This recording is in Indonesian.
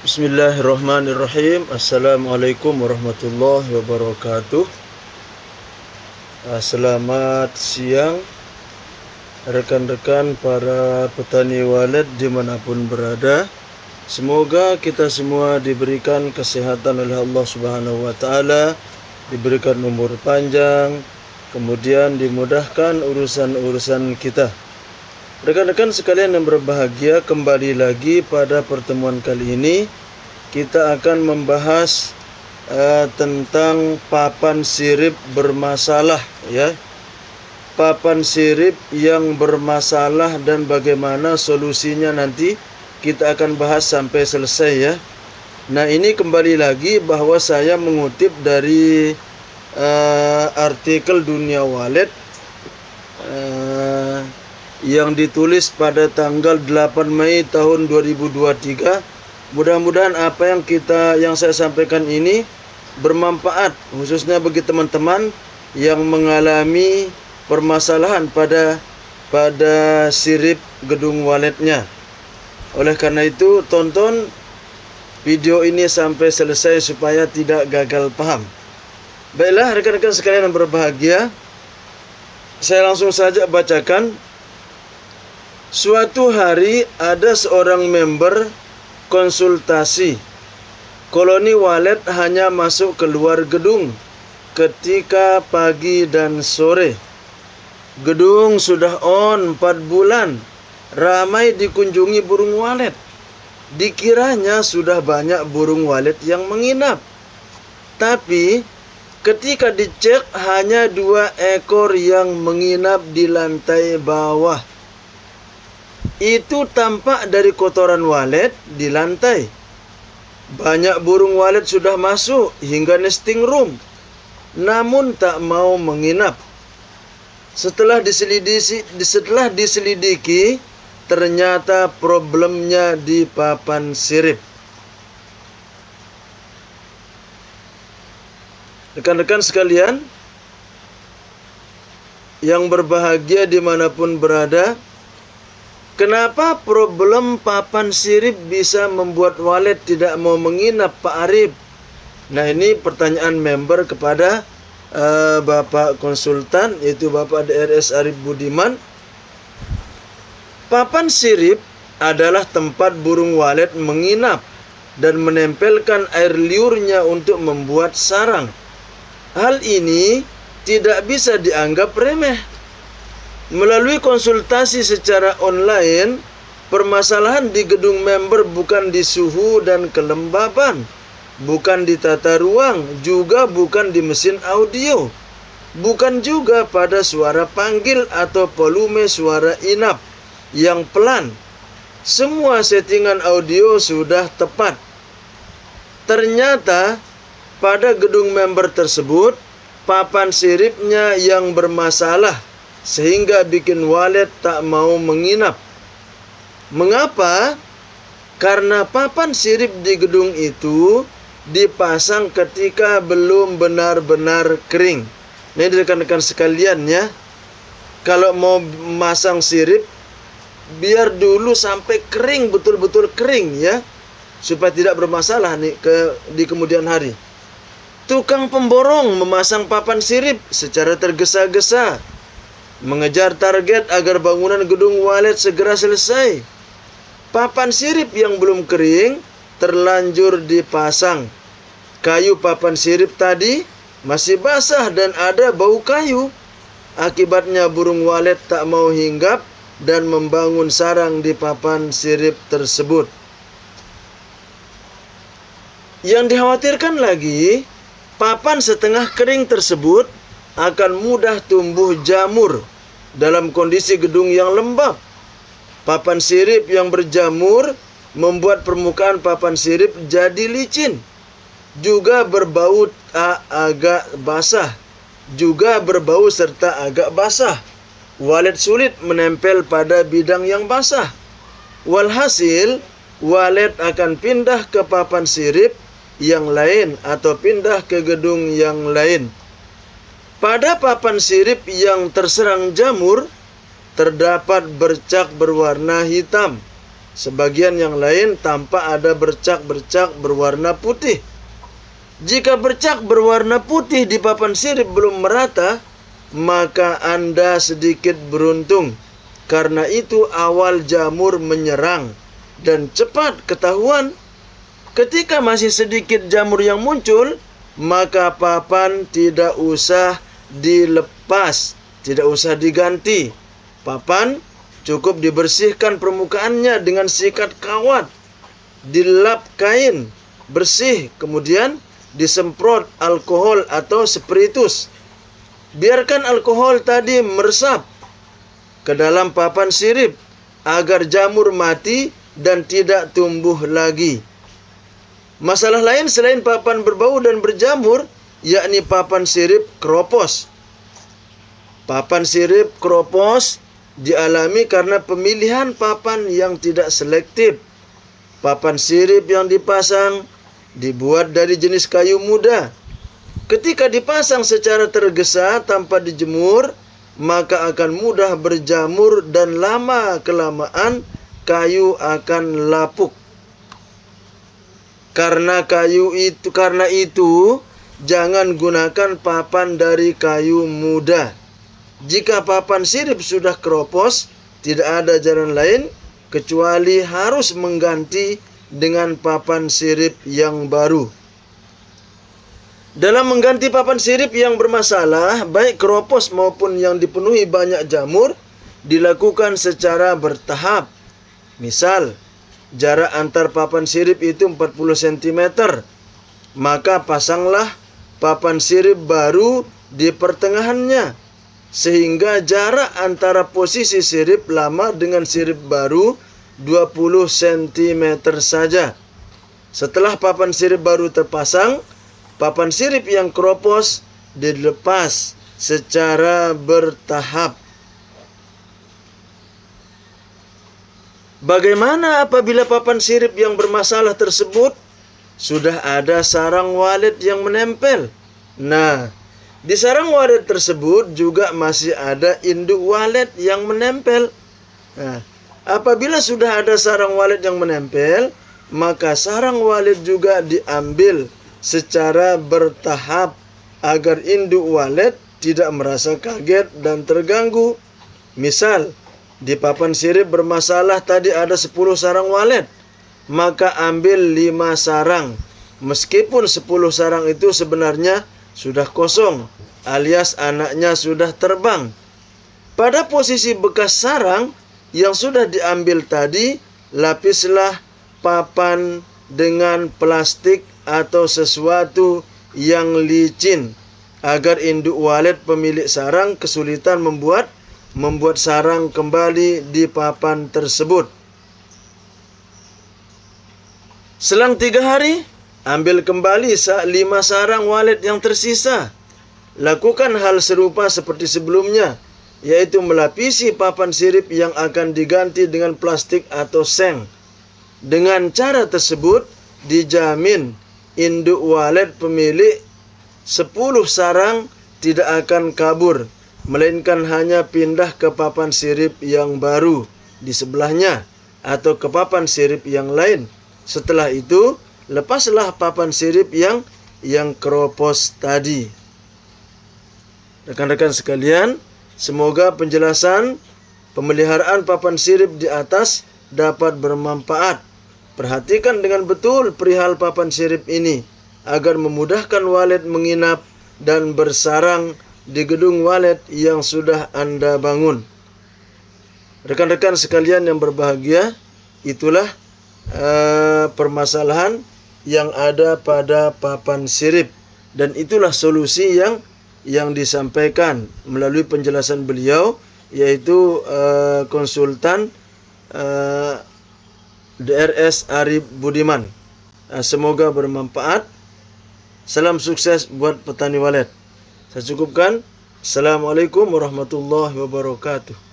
Bismillahirrahmanirrahim. Assalamualaikum warahmatullahi wabarakatuh. Selamat siang rekan-rekan para petani walet dimanapun berada. Semoga kita semua diberikan kesehatan oleh Allah Subhanahu wa Ta'ala, diberikan umur panjang, kemudian dimudahkan urusan-urusan kita. Rekan-rekan sekalian yang berbahagia, kembali lagi pada pertemuan kali ini kita akan membahas tentang papan sirip bermasalah, ya. Papan sirip yang bermasalah dan bagaimana solusinya nanti kita akan bahas sampai selesai, ya. Nah, ini kembali lagi bahwa saya mengutip dari artikel Dunia Walet yang ditulis pada tanggal 8 Mei tahun 2023. Mudah-mudahan apa yang saya sampaikan ini bermanfaat, khususnya bagi teman-teman yang mengalami permasalahan pada sirip gedung waletnya. Oleh karena itu, tonton video ini sampai selesai supaya tidak gagal paham. Baiklah rekan-rekan sekalian yang berbahagia, saya langsung saja bacakan. Suatu hari ada seorang member konsultasi. Koloni walet hanya masuk keluar gedung ketika pagi dan sore. Gedung sudah on 4 bulan. Ramai dikunjungi burung walet. Dikiranya sudah banyak burung walet yang menginap. Tapi ketika dicek hanya 2 ekor yang menginap di lantai bawah. Itu tampak dari kotoran walet di lantai. Banyak burung walet sudah masuk hingga nesting room, namun tak mau menginap. Setelah diselidiki, ternyata problemnya di papan sirip. Rekan-rekan sekalian yang berbahagia dimanapun berada, kenapa problem papan sirip bisa membuat walet tidak mau menginap, Pak Arif? Nah, ini pertanyaan member kepada Bapak konsultan, yaitu Bapak DRS Arif Budiman. Papan sirip adalah tempat burung walet menginap dan menempelkan air liurnya untuk membuat sarang. Hal ini tidak bisa dianggap remeh. Melalui konsultasi secara online, permasalahan di gedung member bukan di suhu dan kelembaban, bukan di tata ruang, juga bukan di mesin audio, bukan juga pada suara panggil atau volume suara inap yang pelan. Semua settingan audio sudah tepat. Ternyata pada gedung member tersebut, papan siripnya yang bermasalah, sehingga bikin walet tak mau menginap. Mengapa? Karena papan sirip di gedung itu dipasang ketika belum benar-benar kering. Ini rekan-rekan sekalian, ya. Kalau mau masang sirip, biar dulu sampai kering, betul-betul kering, ya, supaya tidak bermasalah nih di kemudian hari. Tukang pemborong memasang papan sirip secara tergesa-gesa, mengejar target agar bangunan gedung walet segera selesai. Papan sirip yang belum kering terlanjur dipasang. Kayu papan sirip tadi masih basah dan ada bau kayu. Akibatnya burung walet tak mau hinggap dan membangun sarang di papan sirip tersebut. Yang dikhawatirkan lagi, papan setengah kering tersebut akan mudah tumbuh jamur dalam kondisi gedung yang lembab. Papan sirip yang berjamur membuat permukaan papan sirip jadi licin, juga berbau serta agak basah. Walet sulit menempel pada bidang yang basah. Walhasil, walet akan pindah ke papan sirip yang lain atau pindah ke gedung yang lain. Pada papan sirip yang terserang jamur, terdapat bercak berwarna hitam. Sebagian yang lain tampak ada bercak-bercak berwarna putih. Jika bercak berwarna putih di papan sirip belum merata, maka Anda sedikit beruntung. Karena itu awal jamur menyerang dan cepat ketahuan. Ketika masih sedikit jamur yang muncul, maka papan tidak usah dilepas, tidak usah diganti. Papan cukup dibersihkan permukaannya dengan sikat kawat, dilap kain bersih, kemudian disemprot alkohol atau spiritus. Biarkan alkohol tadi meresap ke dalam papan sirip agar jamur mati dan tidak tumbuh lagi. Masalah lain selain papan berbau dan berjamur, yakni papan sirip keropos. Papan sirip keropos dialami karena pemilihan papan yang tidak selektif. Papan sirip yang dipasang dibuat dari jenis kayu muda. Ketika dipasang secara tergesa tanpa dijemur, maka akan mudah berjamur dan lama-kelamaan kayu akan lapuk. Karena itu, jangan gunakan papan dari kayu muda. Jika papan sirip sudah keropos, tidak ada jalan lain kecuali harus mengganti dengan papan sirip yang baru. Dalam mengganti papan sirip yang bermasalah, baik keropos maupun yang dipenuhi banyak jamur, dilakukan secara bertahap. Misal, jarak antar papan sirip itu 40 cm. Maka pasanglah papan sirip baru di pertengahannya, sehingga jarak antara posisi sirip lama dengan sirip baru 20 cm saja. Setelah papan sirip baru terpasang, papan sirip yang keropos dilepas secara bertahap. Bagaimana apabila papan sirip yang bermasalah tersebut sudah ada sarang walet yang menempel? Nah, di sarang walet tersebut juga masih ada induk walet yang menempel. Nah, apabila sudah ada sarang walet yang menempel, maka sarang walet juga diambil secara bertahap agar induk walet tidak merasa kaget dan terganggu. Misal, di papan sirip bermasalah tadi ada 10 sarang walet, maka ambil 5 sarang. Meskipun 10 sarang itu sebenarnya sudah kosong, alias anaknya sudah terbang. Pada posisi bekas sarang yang sudah diambil tadi, lapislah papan dengan plastik atau sesuatu yang licin, agar induk walet pemilik sarang kesulitan membuat sarang kembali di papan tersebut. Selang 3 hari, ambil kembali 5 sarang walet yang tersisa. Lakukan hal serupa seperti sebelumnya, yaitu melapisi papan sirip yang akan diganti dengan plastik atau seng. Dengan cara tersebut, dijamin induk walet pemilik 10 sarang tidak akan kabur, melainkan hanya pindah ke papan sirip yang baru di sebelahnya atau ke papan sirip yang lain. Setelah itu, lepaslah papan sirip yang keropos tadi. Rekan-rekan sekalian, semoga penjelasan pemeliharaan papan sirip di atas dapat bermanfaat. Perhatikan dengan betul perihal papan sirip ini agar memudahkan walet menginap dan bersarang di gedung walet yang sudah Anda bangun. Rekan-rekan sekalian yang berbahagia, itulah permasalahan yang ada pada papan sirip, dan itulah solusi yang disampaikan melalui penjelasan beliau, yaitu konsultan DRS Arif Budiman. Semoga bermanfaat. Salam sukses buat petani walet. Saya cukupkan. Assalamualaikum warahmatullahi wabarakatuh.